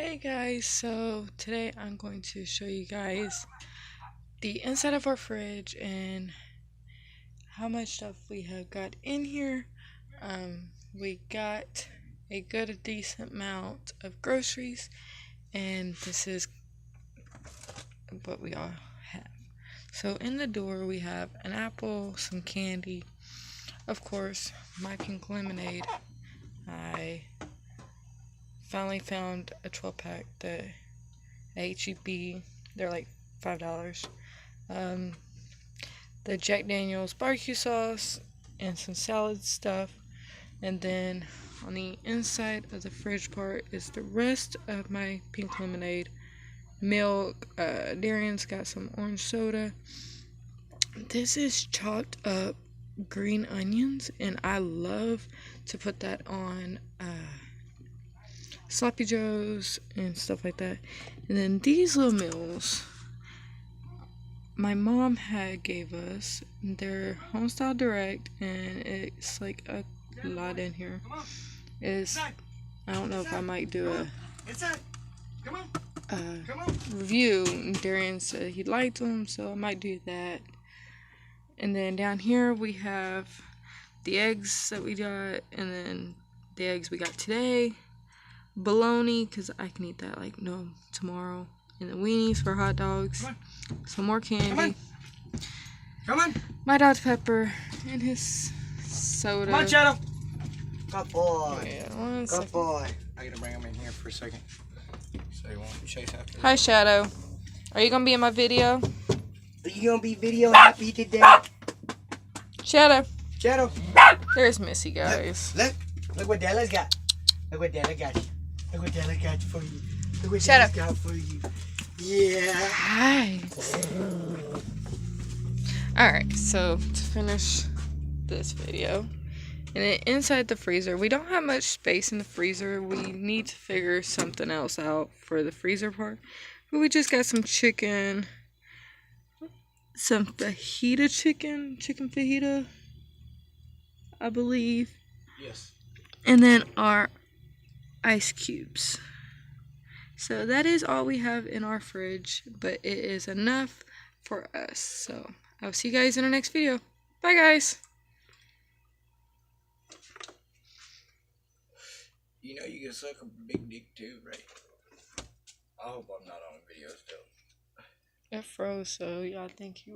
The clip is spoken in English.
Hey guys, so today I'm going to show you guys the inside of our fridge and how much stuff we have got in here. We got a decent amount of groceries, and this is what we all have. So in the door we have an apple, some candy, of course, my pink lemonade. I finally found a 12-pack that HEB. They're like $5. The Jack Daniel's barbecue sauce and some salad stuff. And then on the inside of the fridge part is the rest of my pink lemonade, milk. Darian's got some orange soda. This is chopped up green onions, and I love to put that on Sloppy Joes and stuff like that. And then these little meals my mom gave us. They're Homestyle Direct, and it's like a lot in here. I don't know if I might do a review. Darian said he liked them, so I might do that. And then down here we have the eggs that we got, and then the eggs we got today. Bologna, because I can eat that like tomorrow. And the weenies for hot dogs. Some more candy. Come on. My Dr. Pepper and his soda. Come on, Shadow. Good boy. Yeah, Good boy. I gotta bring him in here for a second. So you won't chase after me. Hi, Shadow. Are you gonna be in my video? Are you gonna be video happy today? Shadow. Shadow. There's Missy, guys. Look what Della's got. Look what Della got. Look what Della got for you. Look what Shadow Della's got for you. Yeah. Hi. Alright, so to finish this video, and then inside the freezer, we don't have much space in the freezer. We need to figure something else out for the freezer part. But we just got some chicken, some fajita chicken fajita, I believe. Yes. And then our ice cubes. So that is all we have in our fridge, but it is enough for us. So I'll see you guys in our next video. Bye, guys. You know you can suck a big dick too, right? I hope I'm not on video still. It froze, so y'all think you